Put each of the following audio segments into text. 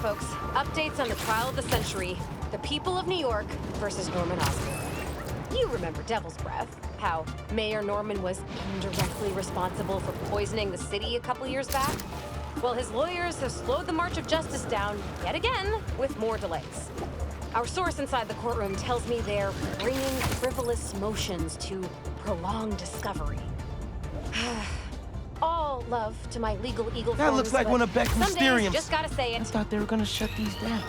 folks. Updates on the trial of the century. The people of New York versus Norman Osborn. You remember Devil's Breath, how Mayor Norman was indirectly responsible for poisoning the city a couple years back? Well, his lawyers have slowed the march of justice down yet again with more delays. Our source inside the courtroom tells me they're bringing frivolous motions to prolong discovery. All love to my legal eagle That friends, looks like but one of Beck's some days Mysteriums. you just gotta say I it. thought they were gonna shut these down.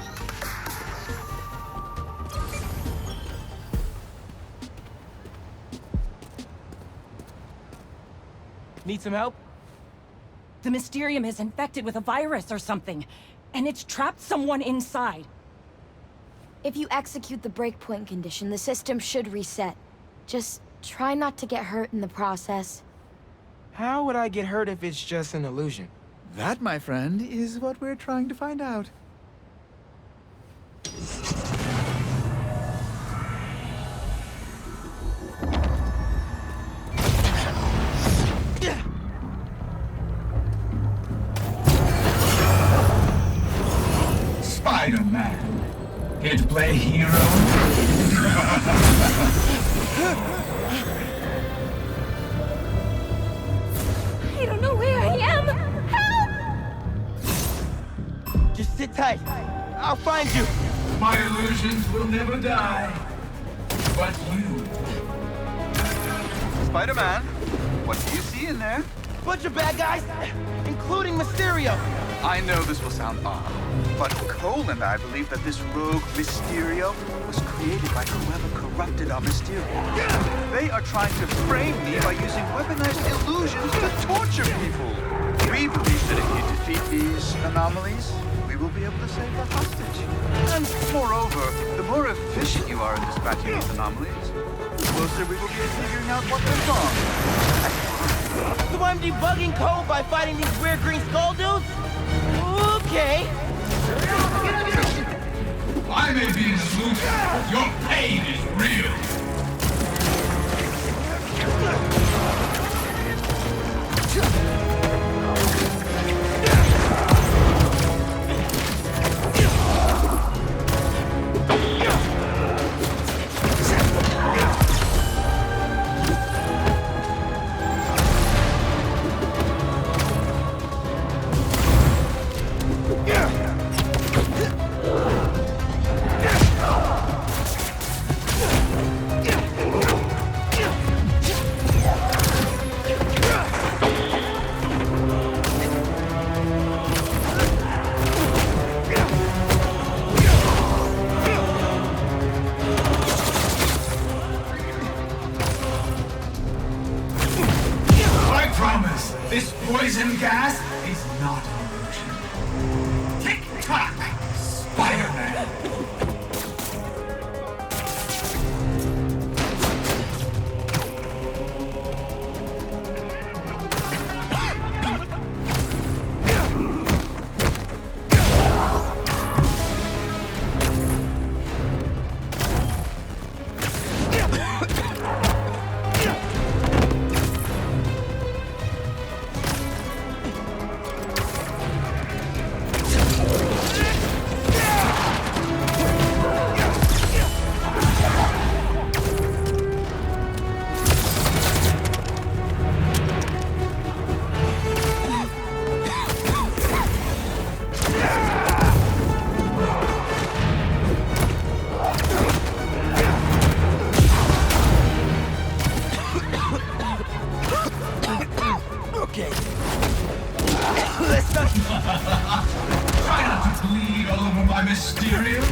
Need some help? The Mysterium is infected with a virus or something, and it's trapped someone inside. If you execute the breakpoint condition, the system should reset. Just try not to get hurt in the process. How would I get hurt if it's just an illusion? That, my friend, is what we're trying to find out. Spider-Man. Here to play hero? I don't know where I am! Help! Just sit tight. I'll find you. My illusions will never die. But you. Spider-Man, what do you see in there? Bunch of bad guys, including Mysterio. I know this will sound odd, but Cole and I believe that this rogue Mysterio was created by whoever corrupted our Mysterio. They are trying to frame me by using weaponized illusions to torture people. We believe that if you defeat these anomalies, we will be able to save the hostage. And moreover, the more efficient you are in dispatching these anomalies, the closer we will be to figuring out what went wrong. So I'm debugging code by fighting these weird green skull dudes? Okay. I may be an illusion, but your pain is real. I promise, this poison gas is not an illusion. Tick-tock, Spider-Man. Okay. Let's not... Try not to bleed all over my Mysterio.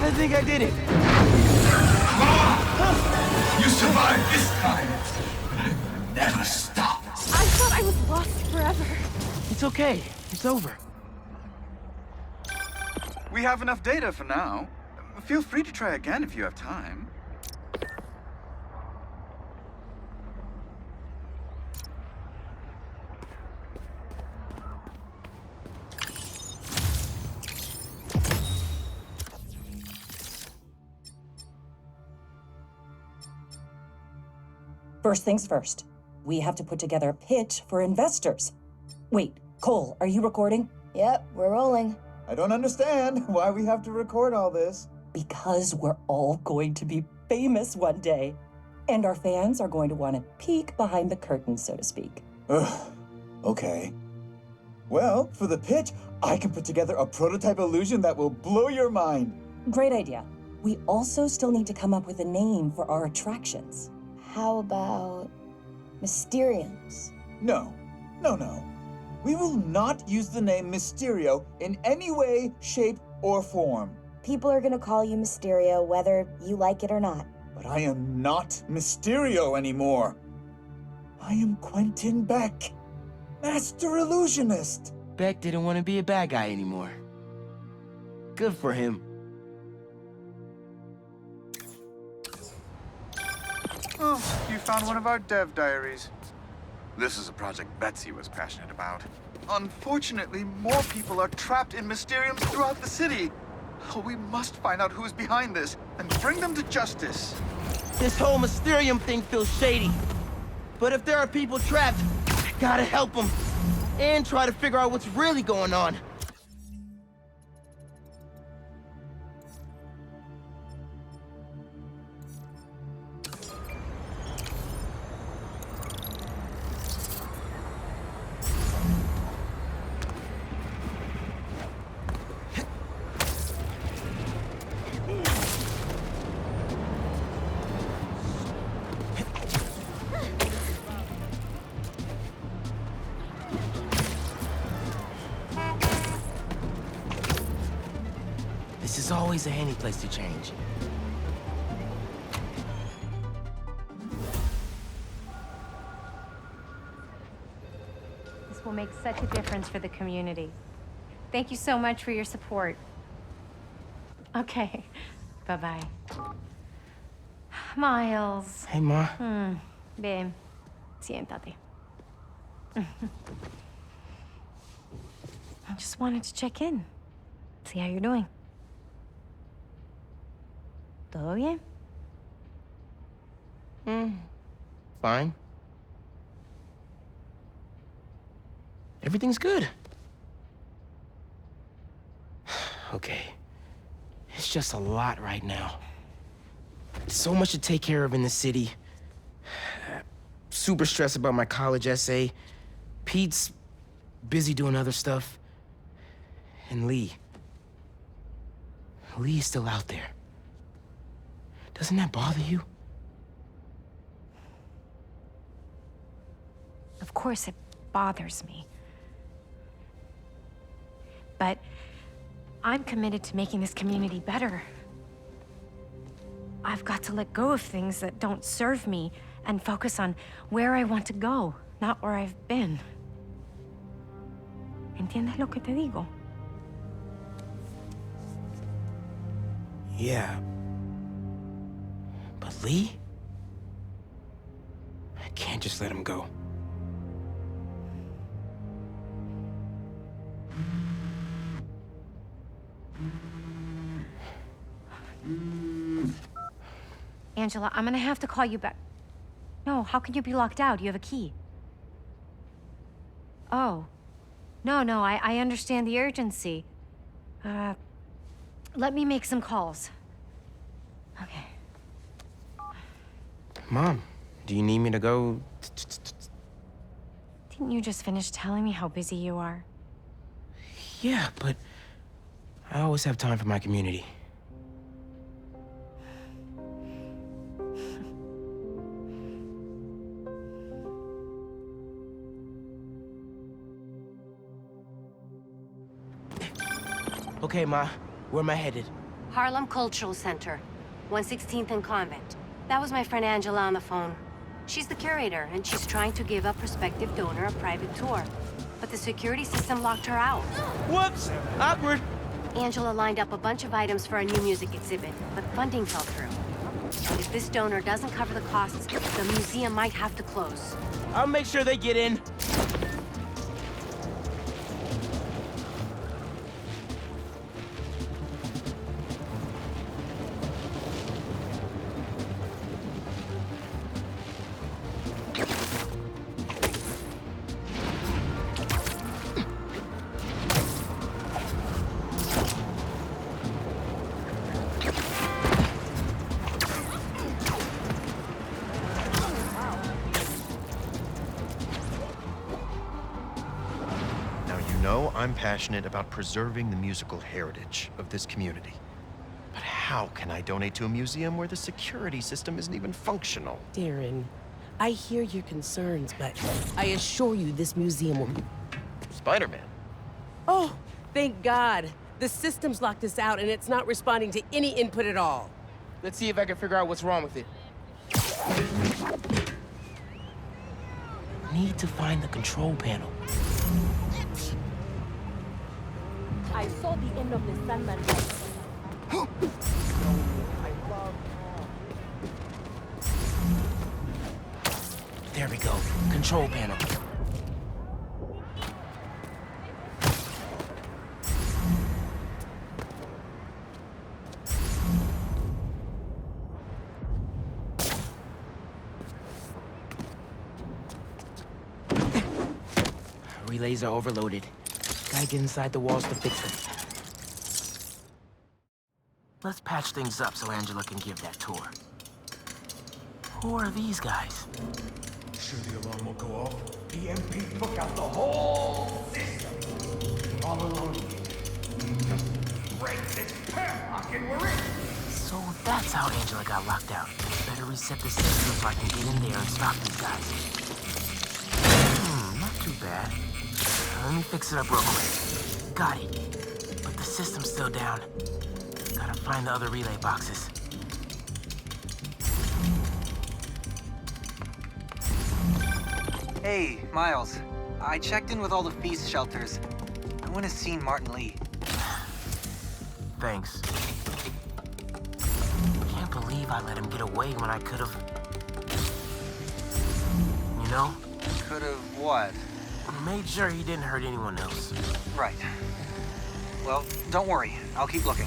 I think I did it. You survived this time. But I will never stop. I thought I was lost forever. It's okay. It's over. We have enough data for now. Feel free to try again if you have time. First things first, we have to put together a pitch for investors. Wait, Cole, are you recording? Yep, we're rolling. I don't understand why we have to record all this. Because we're all going to be famous one day. And our fans are going to want to peek behind the curtain, so to speak. Ugh, okay. Well, for the pitch, I can put together a prototype illusion that will blow your mind. Great idea. We also still need to come up with a name for our attractions. How about Mysteriums? No. We will not use the name Mysterio in any way, shape, or form. People are gonna call you Mysterio whether you like it or not. But I am not Mysterio anymore. I am Quentin Beck, Master Illusionist. Beck didn't want to be a bad guy anymore. Good for him. Oh, you found one of our dev diaries. This is a project Betsy was passionate about. Unfortunately, more people are trapped in Mysteriums throughout the city. Oh, we must find out who's behind this and bring them to justice. This whole Mysterium thing feels shady. But if there are people trapped, I gotta help them. And try to figure out what's really going on. This is always a handy place to change. This will make such a difference for the community. Thank you so much for your support. Okay, bye-bye. Miles. Hey, Ma. Ven, siéntate. I just wanted to check in. See how you're doing. ¿Todo bien? Fine. Everything's good. Okay. It's just a lot right now. So much to take care of in the city. Super stressed about my college essay. Pete's busy doing other stuff. And Lee. Lee's still out there. Doesn't that bother you? Of course it bothers me. But I'm committed to making this community better. I've got to let go of things that don't serve me and focus on where I want to go, not where I've been. ¿Entiendes lo que te digo? Yeah. But Lee? I can't just let him go. Angela, I'm gonna have to call you back. No, how can you be locked out? You have a key. Oh. No, I understand the urgency. Let me make some calls. Okay. Mom, do you need me to go? Didn't you just finish telling me how busy you are? Yeah, but I always have time for my community. Okay, Ma, where am I headed? Harlem Cultural Center, 116th and Convent. That was my friend Angela on the phone. She's the curator, and she's trying to give a prospective donor a private tour. But the security system locked her out. Whoops! Awkward! Angela lined up a bunch of items for a new music exhibit, but funding fell through. And if this donor doesn't cover the costs, the museum might have to close. I'll make sure they get in. I'm passionate about preserving the musical heritage of this community. But how can I donate to a museum where the security system isn't even functional? Darren, I hear your concerns, but I assure you this museum will... Spider-Man? Oh, thank God. The system's locked us out and it's not responding to any input at all. Let's see if I can figure out what's wrong with it. Need to find the control panel. I saw the end of the Sandman. There we go. Control panel. Relays are overloaded. Gotta get inside the walls to fix them. Let's patch things up so Angela can give that tour. Who are these guys? Sure the alarm will go off? EMP took out the whole system. All alone. Just break this padlock and we're in. So that's how Angela got locked out. Better reset the system so I can get in there and stop these guys. Not too bad. Let me fix it up real quick. Got it. But the system's still down. Gotta find the other relay boxes. Hey, Miles. I checked in with all the feast shelters. No one has seen Martin Lee. Thanks. Can't believe I let him get away when I could've... You know? Could've what? Made sure he didn't hurt anyone else. Right. Well, don't worry. I'll keep looking.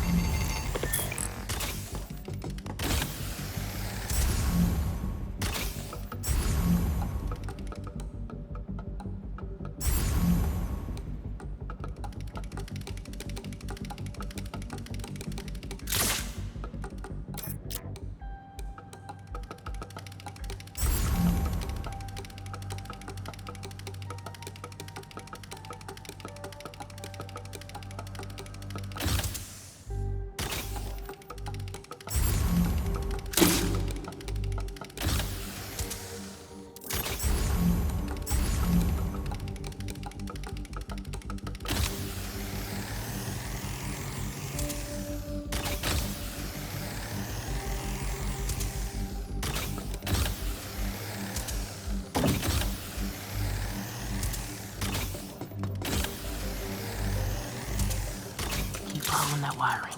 Following that wiring.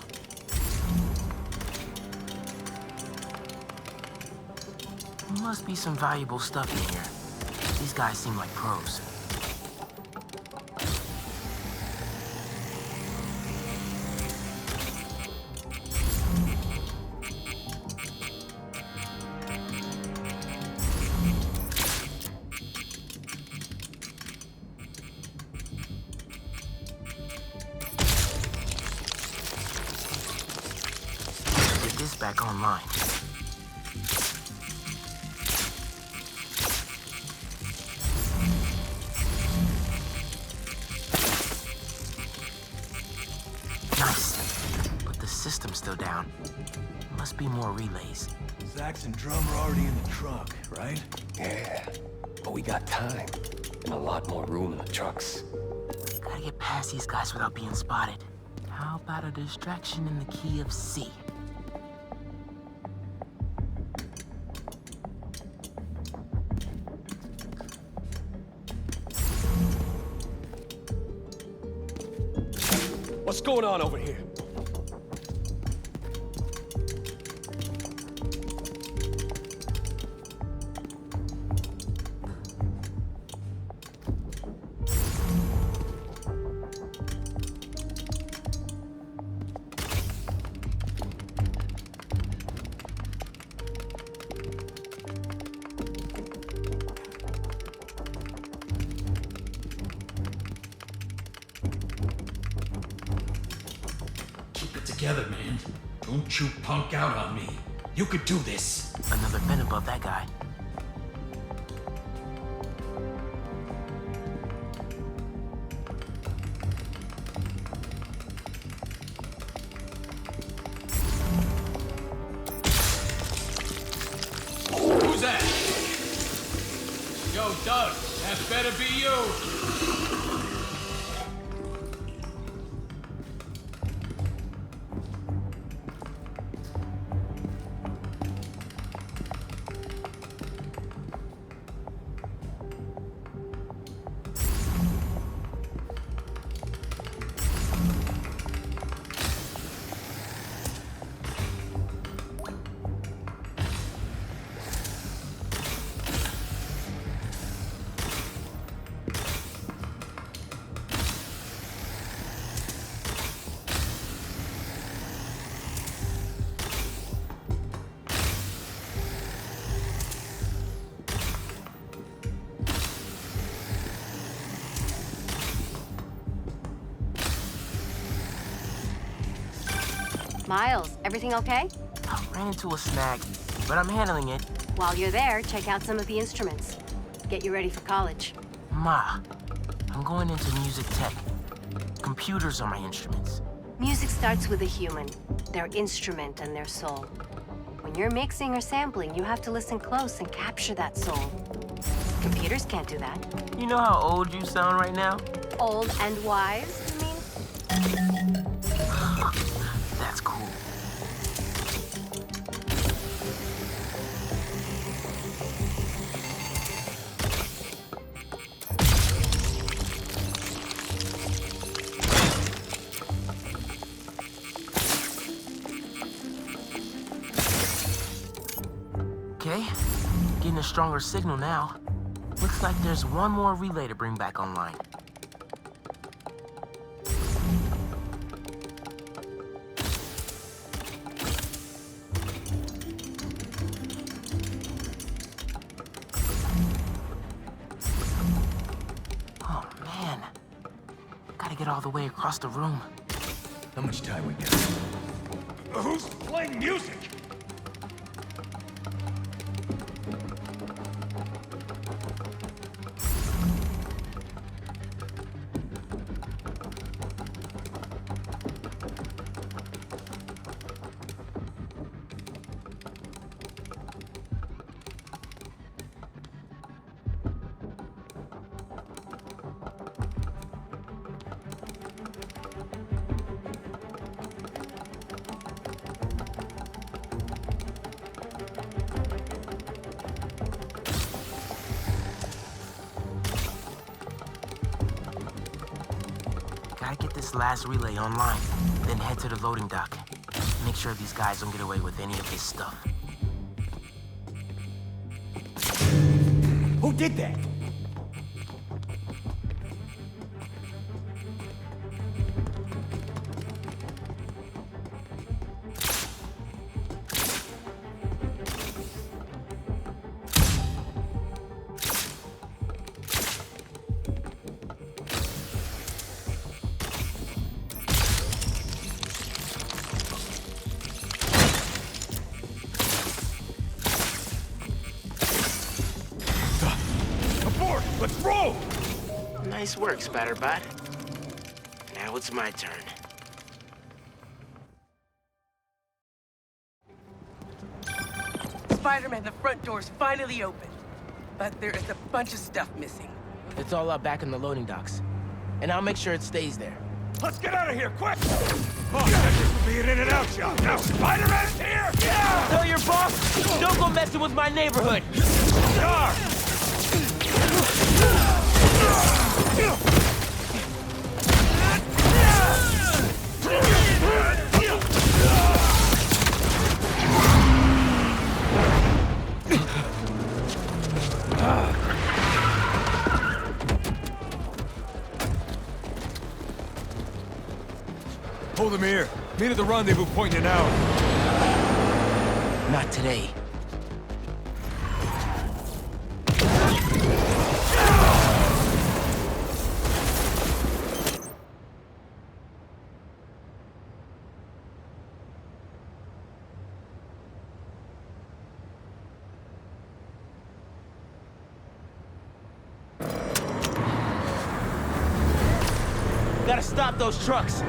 Must be some valuable stuff in here. These guys seem like pros. Back online. Nice. But the system's still down. Must be more relays. Zax and Drum are already in the truck, right? Yeah. But we got time. And a lot more room in the trucks. Gotta get past these guys without being spotted. How about a distraction in the key of C? What's going on over here? Together, man. Don't you punk out on me. You could do this. Another vent above that guy. Who's that? Yo, Doug, that better be you. Miles, everything okay? I ran into a snag, but I'm handling it. While you're there, check out some of the instruments. Get you ready for college. Ma, I'm going into music tech. Computers are my instruments. Music starts with a human, their instrument and their soul. When you're mixing or sampling, you have to listen close and capture that soul. Computers can't do that. You know how old you sound right now? Old and wise, you mean? That's cool. Okay, getting a stronger signal now. Looks like there's one more relay to bring back online. Oh man, gotta get all the way across the room. How much time we got? Who's playing music? Gotta get this last relay online, then head to the loading dock. Make sure these guys don't get away with any of this stuff. Who did that? Let's roll! Nice work, Spatterbot. Now it's my turn. Spider-Man, the front door's finally open. But there is a bunch of stuff missing. It's all up back in the loading docks. And I'll make sure it stays there. Let's get out of here, quick! Oh, this will be an in-and-out shot. Now, Spider-Man's here! Yeah! Tell your boss, don't go messing with my neighborhood! Star! here. Meet at the rendezvous point in an hour. Not today. Gotta stop those trucks.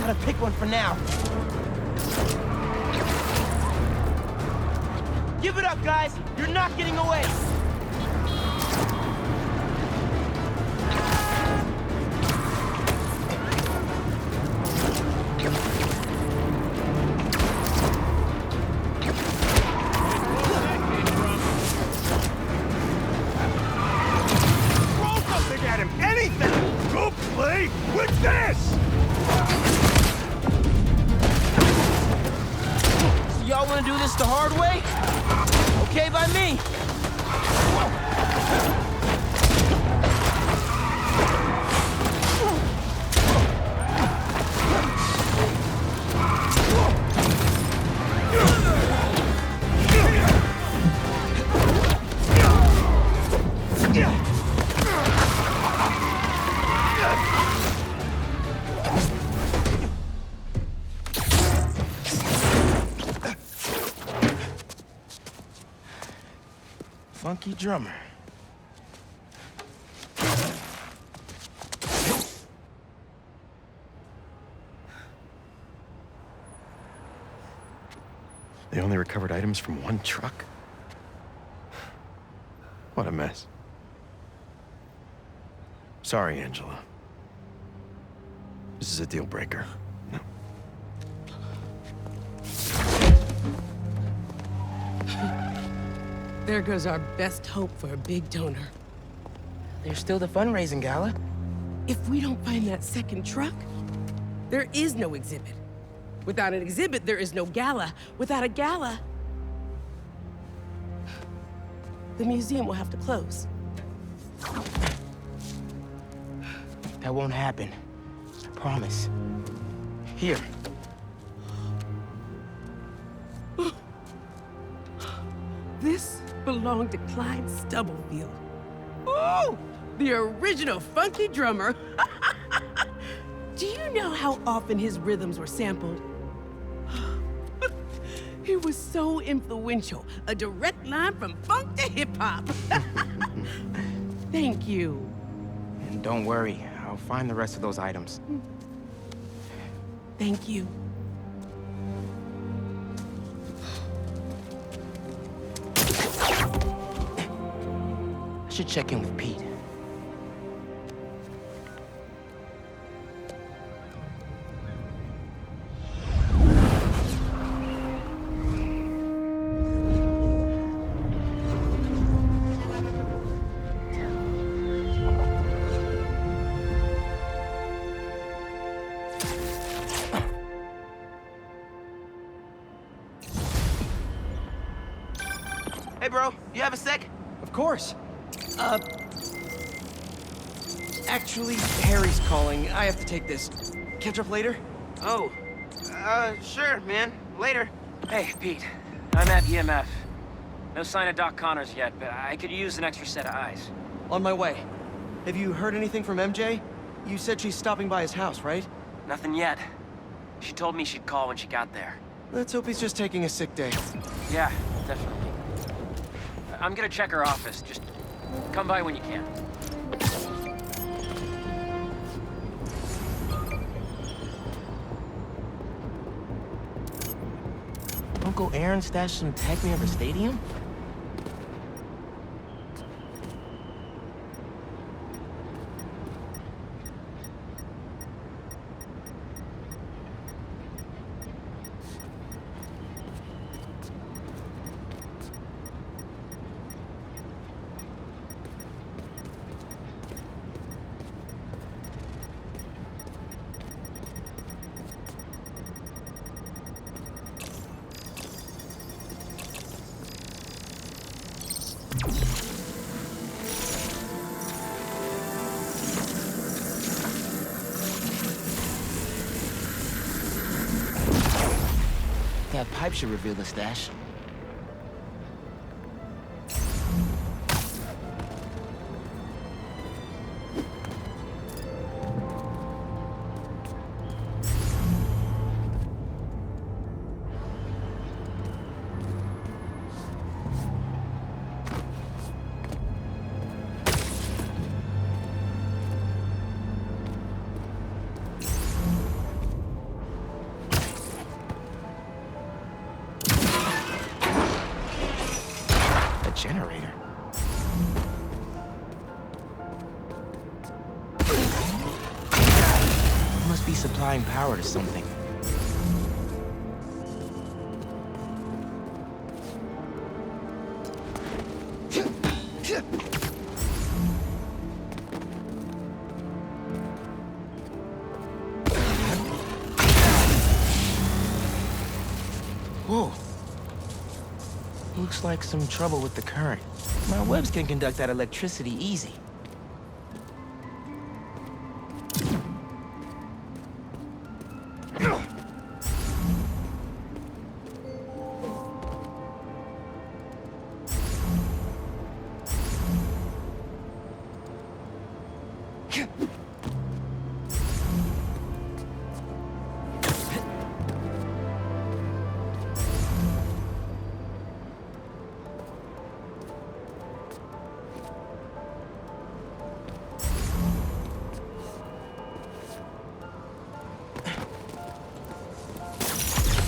Gotta pick one for now. Give it up, guys. You're not getting away. Y'all wanna do this the hard way? Okay by me. Funky drummer. They only recovered items from one truck? What a mess. Sorry, Angela. This is a deal breaker. No. There goes our best hope for a big donor. There's still the fundraising gala. If we don't find that second truck, there is no exhibit. Without an exhibit, there is no gala. Without a gala, the museum will have to close. That won't happen. I promise. Here. This belonged to Clyde Stubblefield. Oh, the original funky drummer. Do you know how often his rhythms were sampled? He was so influential, a direct line from funk to hip-hop. Thank you. And don't worry, I'll find the rest of those items. Thank you. I should check in with Pete. Hey, bro, you have a sec? Of course. Actually, Harry's calling. I have to take this. Catch up later? Oh, sure, man. Later. Hey, Pete. I'm at EMF. No sign of Doc Connors yet, but I could use an extra set of eyes. On my way. Have you heard anything from MJ? You said she's stopping by his house, right? Nothing yet. She told me she'd call when she got there. Let's hope he's just taking a sick day. Yeah, definitely. I'm gonna check her office. Just come by when you can. Uncle Aaron stashed some tech near the stadium? That pipe should reveal the stash. Generator. Must be supplying power to something. Whoa. Looks like some trouble with the current. My webs can conduct that electricity easy.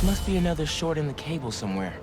Must be another short in the cable somewhere.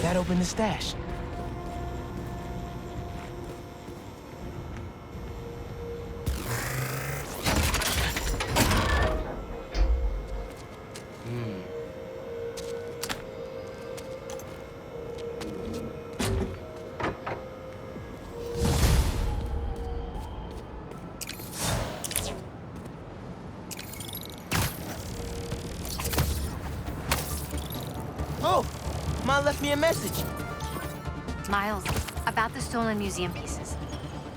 That opened the stash. Oh! Ma left me a message. Miles, about the stolen museum pieces.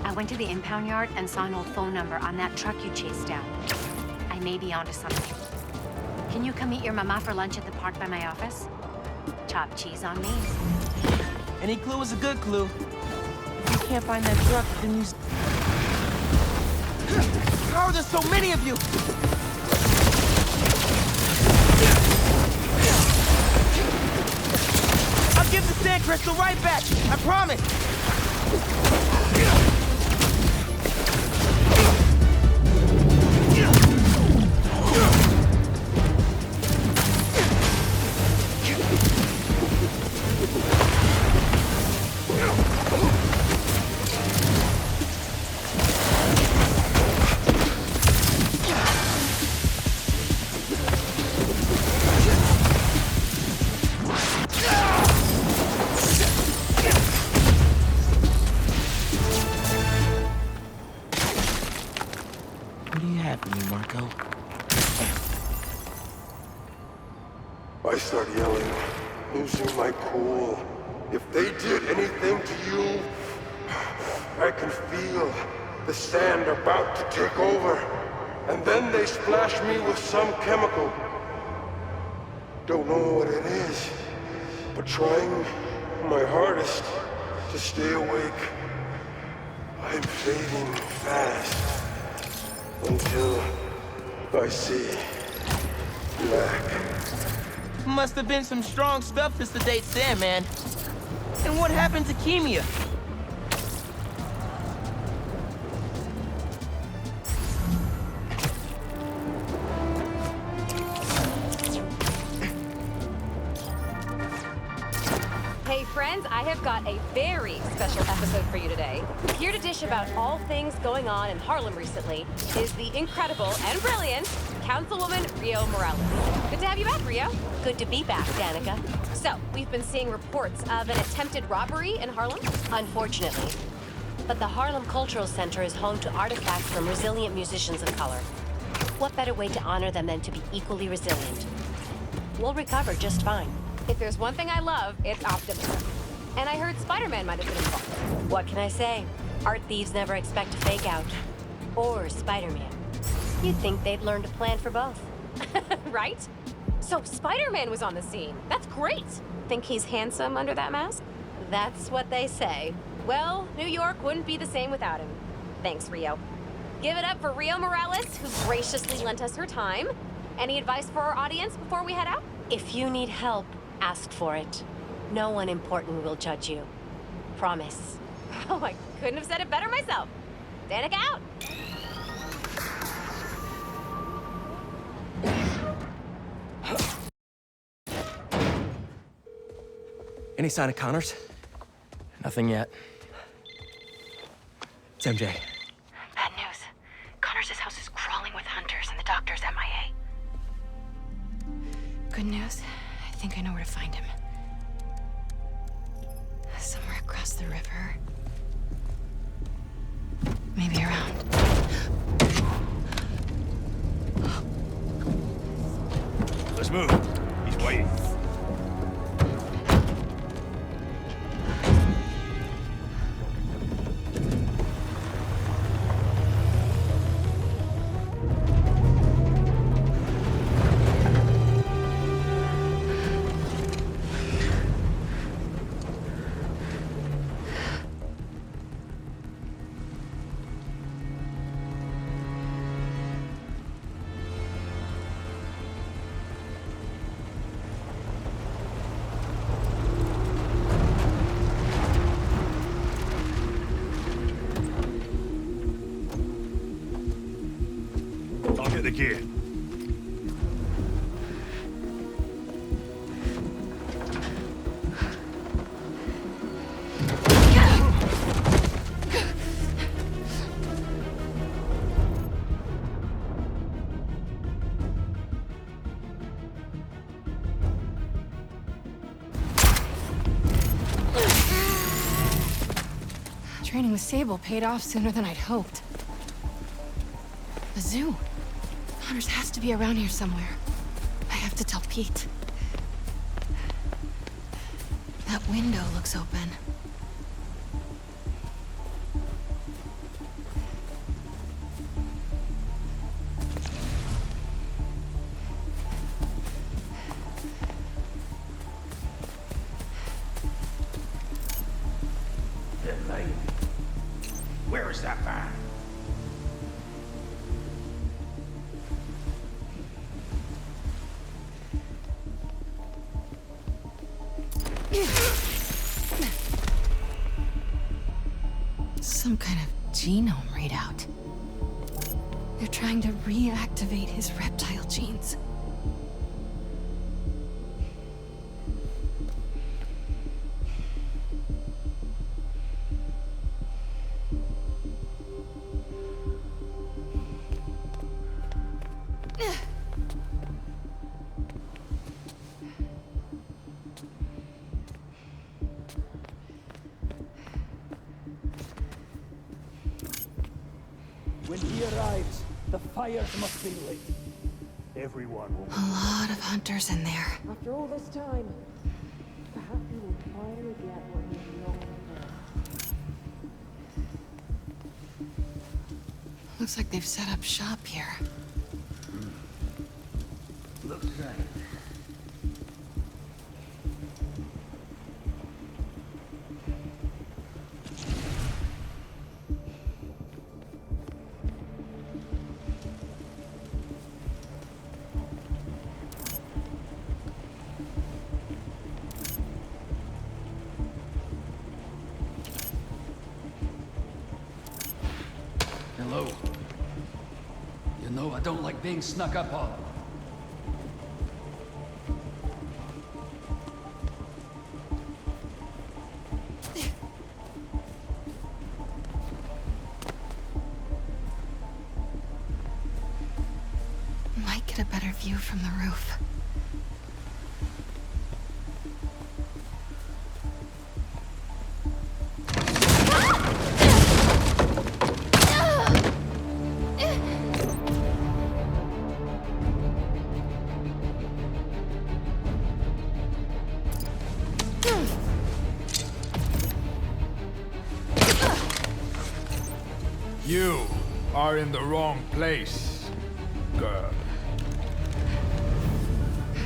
I went to the impound yard and saw an old phone number on that truck you chased down. I may be onto something. Can you come meet your mama for lunch at the park by my office? Chopped cheese on me. Any clue is a good clue. If you can't find that truck, then you... How are there so many of you? I'll give the sand crystal right back, I promise! What do you have for me, Marco? I start yelling, losing my cool. If they did anything to you, I can feel the sand about to take over. And then they splash me with some chemical. Don't know what it is, but trying my hardest to stay awake. I'm fading fast until I see black. Must have been some strong stuff to sedate Sandman. And what happened to Kimia? Hey friends, I have got a very special episode for you today. Here to dish about all things going on in Harlem recently is the incredible and brilliant Councilwoman Rio Morales. Good to have you back, Rio. Good to be back, Danica. So, we've been seeing reports of an attempted robbery in Harlem. Unfortunately. But the Harlem Cultural Center is home to artifacts from resilient musicians of color. What better way to honor them than to be equally resilient? We'll recover just fine. If there's one thing I love, it's optimism. And I heard Spider-Man might have been involved. What can I say? Art thieves never expect to fake out. Or Spider-Man. You'd think they'd learn to plan for both. Right? So Spider-Man was on the scene. That's great. Think he's handsome under that mask? That's what they say. Well, New York wouldn't be the same without him. Thanks, Rio. Give it up for Rio Morales, who graciously lent us her time. Any advice for our audience before we head out? If you need help, ask for it. No one important will judge you. Promise. Oh, I couldn't have said it better myself. Danica out! Any sign of Connors? Nothing yet. It's MJ. Bad news. Connors' house is crawling with hunters and the doctor's MIA. Good news. I think I know where to find him. Somewhere across the river. Maybe around. Let's move. He's waiting. I'll get the gear. Training with Sable paid off sooner than I'd hoped. The zoo. Connors has to be around here somewhere. I have to tell Pete. That window looks open. Where is that van? Some kind of genome readout. They're trying to reactivate his reptile genes. When he arrives, the fires must be lit. Everyone will be... A lot of hunters in there. After all this time, perhaps you will finally get what you've known for. Looks like they've set up shop here. Looks right. Hello. You know I don't like being snuck up on. Might get a better view from the roof. You are in the wrong place, girl.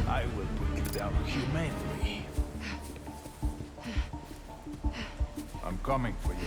I will put you down humanely. I'm coming for you.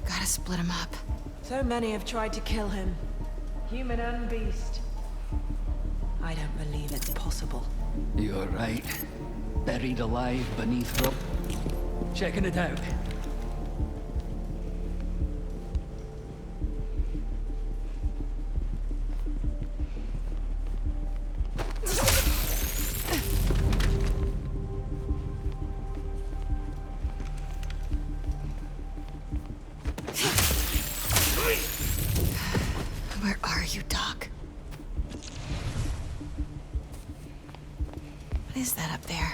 Gotta split him up. So many have tried to kill him. Human and beast. I don't believe it's possible. You're right. Buried alive beneath rock. Checking it out. Where are you, Doc? What is that up there?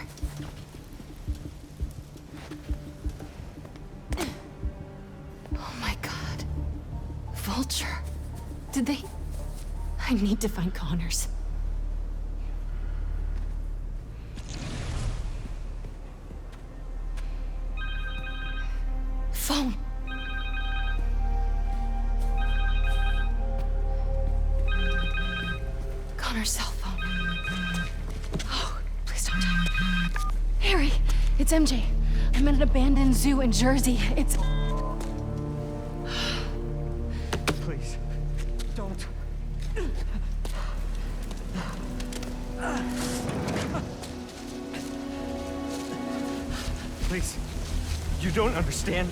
Oh my god. Vulture. Did they... I need to find Connors. Phone. Connor's cell phone. Oh, please don't die. Harry, it's MJ. I'm at an abandoned zoo in Jersey. It's... Please, don't. Please, you don't understand.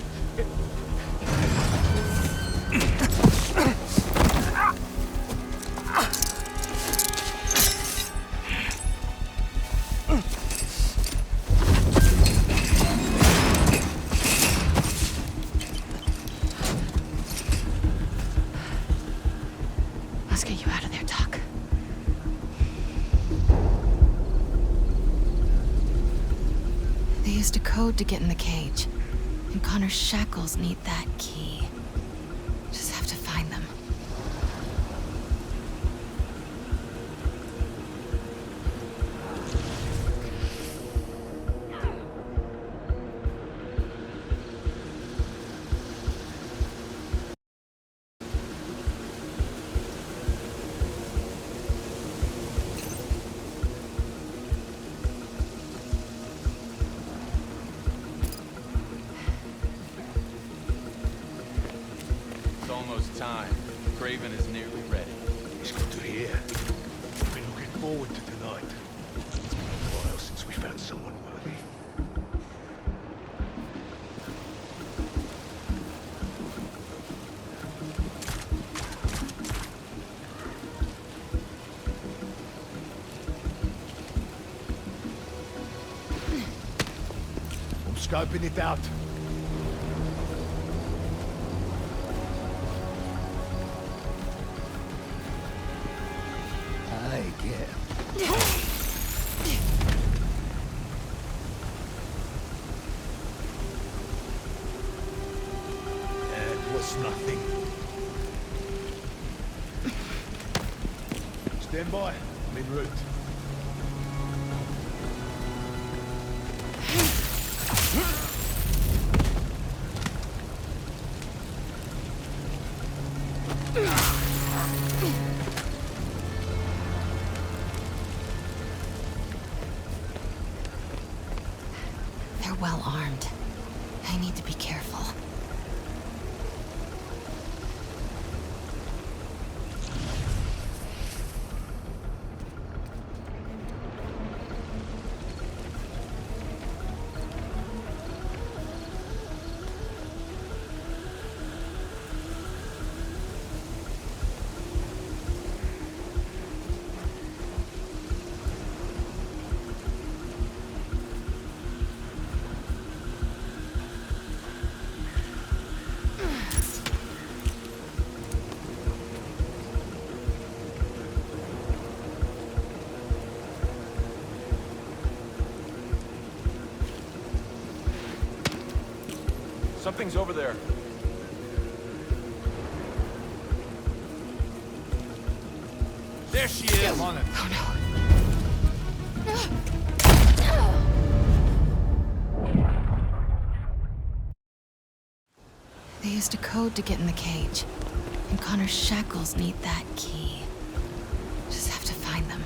used a code to get in the cage, and Connor's shackles need that key. Just have to find them. It's almost time. Craven is nearly ready. It's good to hear. I've been looking forward to tonight. It's been a while since we found someone worthy. I'm scoping it out. I get. And what's nothing? Stand by. I'm en route. They're well armed. I need to be careful. Something's over there. There she is! I'm on it. They used a code to get in the cage, and Connor's shackles need that key. Just have to find them.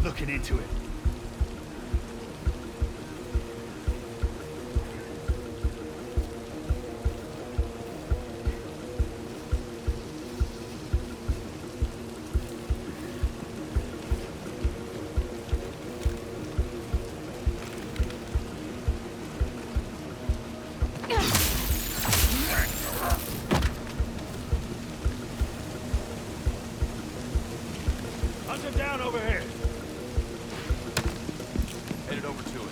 Looking into it. Hunter down over here. Headed over to it.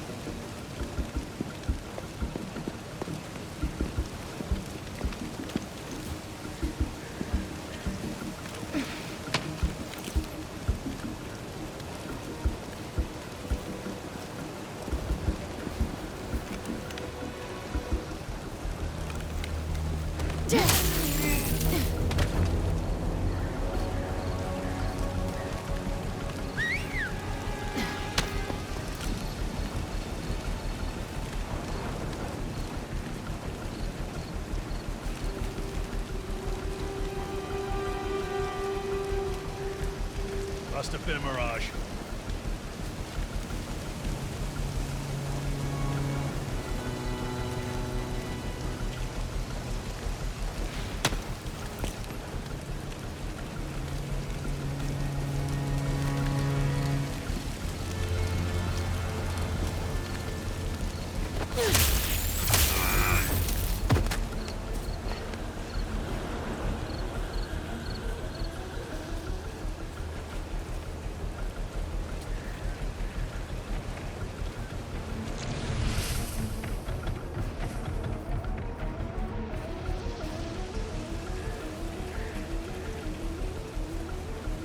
Must have been a mirage.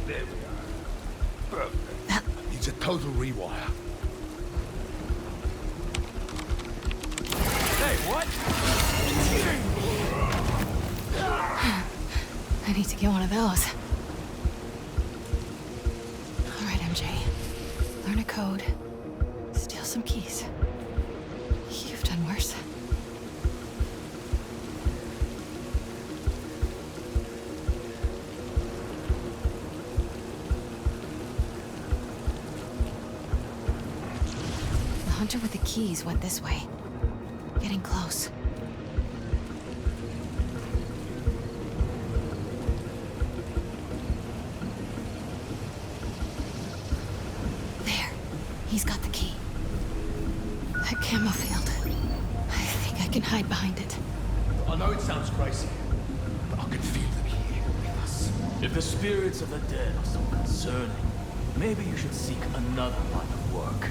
There we are. Perfect. total rewire. Hey, what? I need to get one of those. All right, MJ. Learn a code. Steal some keys. You've done worse. The hunter with the keys went this way. Getting close. There. He's got the key. That camo field. I think I can hide behind it. I know it sounds crazy, but I can feel them here with us. If the spirits of the dead are so concerning, maybe you should seek another line of work.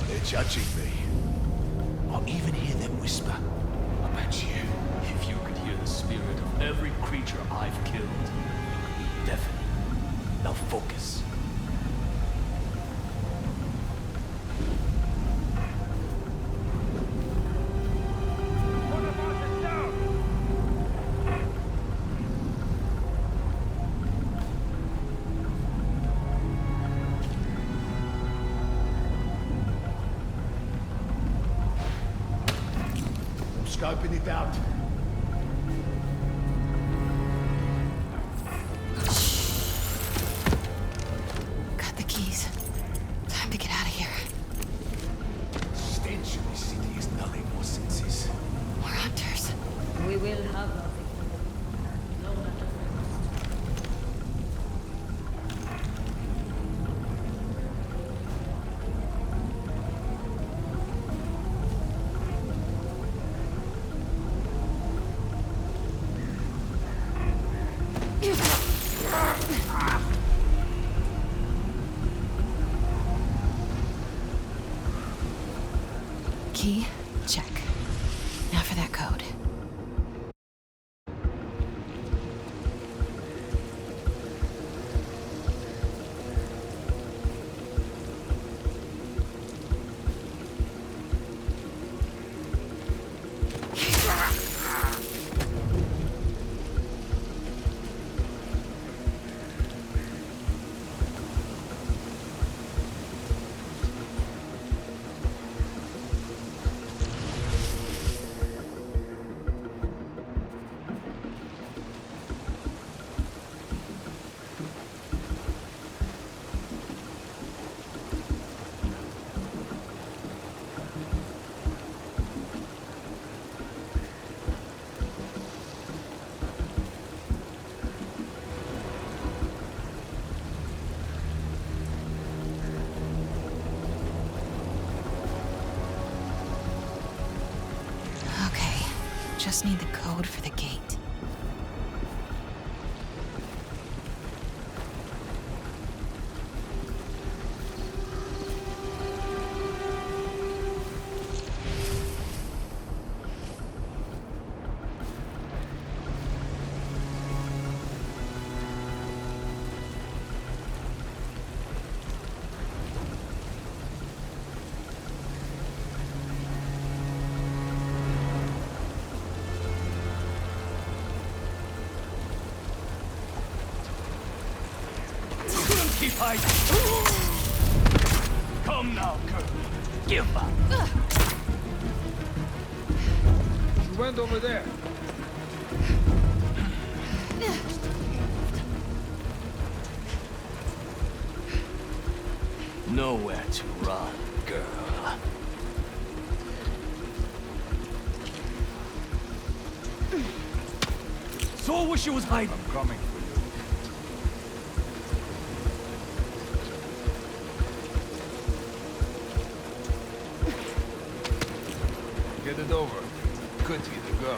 They're judging me. I'll even hear them whisper about you. If you could hear the spirit of every creature I've killed, it would be deafening. Now focus. Scoping it out. Got the keys. Time to get out of here. Stench of this city is nulling more senses. More hunters. We will have nothing. No matter. Key? Check. Now for that code. Just need the code for the gate. Keep hiding. Come now, Kurt. Give up. She went over there. Nowhere to run, girl. So I wish you was hiding. I'm coming for you. Get it over. Good to either go.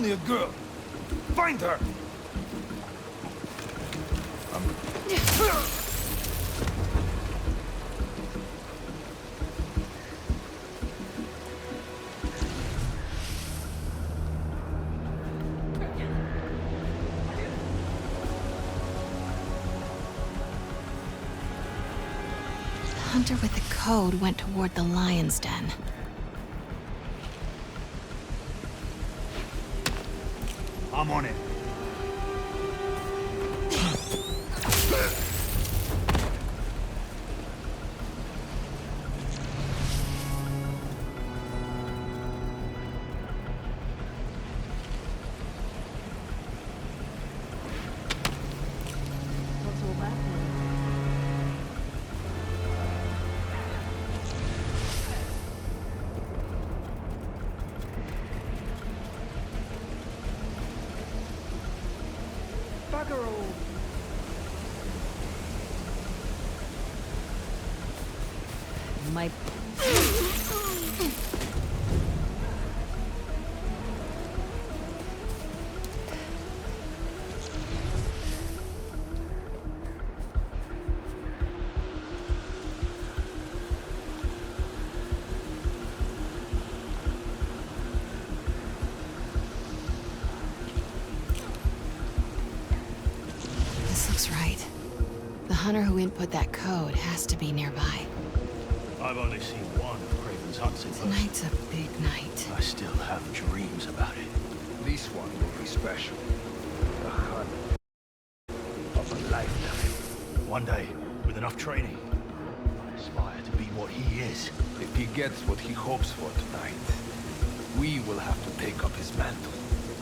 only a girl. Find her! The hunter with the code went toward the lion's den. I'm on it. What's all that then? Bugger all. My... This looks right. The hunter who input that code has to be nearby. I've only seen one of Craven's huts in person. Tonight's a big night. I still have dreams about it. This one will be special. The hunt of a lifetime. One day, with enough training, I aspire to be what he is. If he gets what he hopes for tonight, we will have to take up his mantle.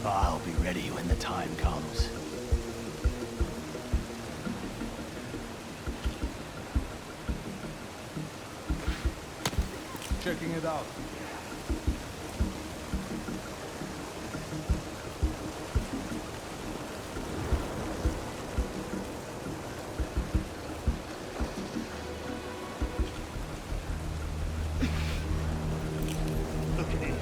I'll be ready when the time comes. Checking it out. Look at it.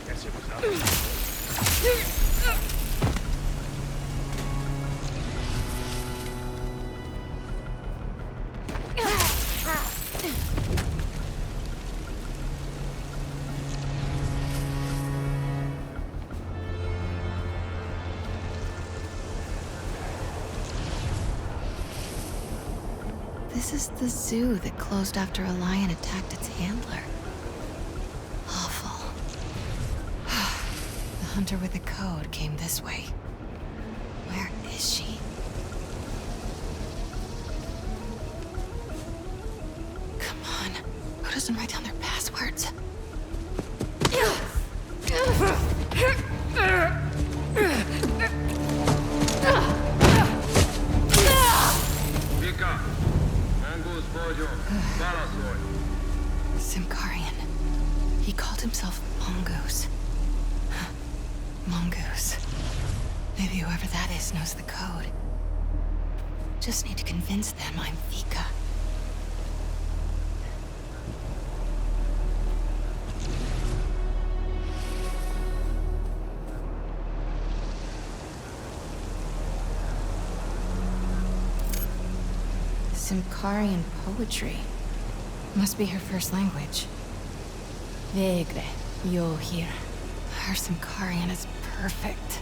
Guess it was nothing. This is the zoo that closed after a lion attacked its handler. Awful. The hunter with the code came this way. Where is she? Come on. Who doesn't write down their passwords? Simkarian. He called himself Mongoose. Mongoose. Maybe whoever that is knows the code. Just need to convince them I'm Vika. Simkarian poetry. Must be her first language. Vegre, yo here. Her Simkarian is perfect.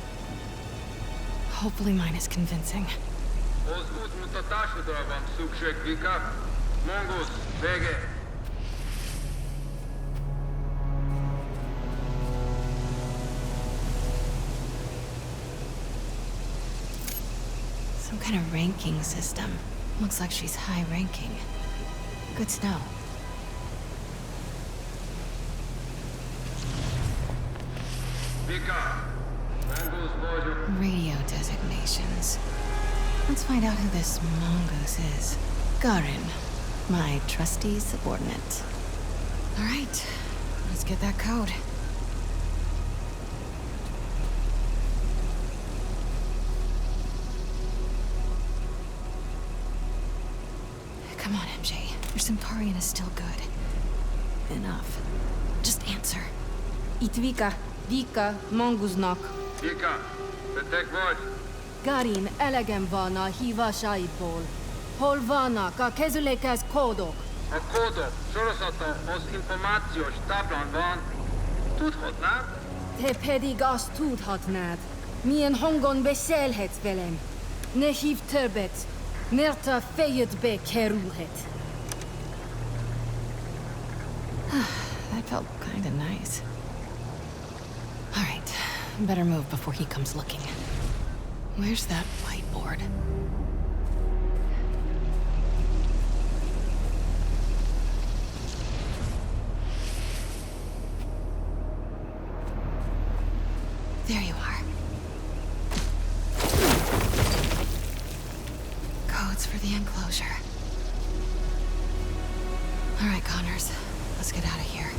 Hopefully mine is convincing. Some kind of ranking system. Looks like she's high ranking. Good to know. Radio designations. Let's find out who this mongoose is. Garin, my trusty subordinate. All right, let's get that code. Come on, MJ. Your Centaurian is still good. Enough. Just answer. Itvika, Vika, Manguznak. Vika, te vagy? Garin, elegem van a hívásaidból. Hol vannak a kezülékhez kódok? A kódok sorozatokhoz információs táblán van. Tudhatnád? Te pedig azt tudhatnád. Milyen hangon beszélhetsz velem. Ne hívd többet, mert a fejedbe kerülhet. That felt kinda nice. All right, better move before he comes looking. Where's that whiteboard? There you are. Codes for the enclosure. All right, Connors, let's get out of here.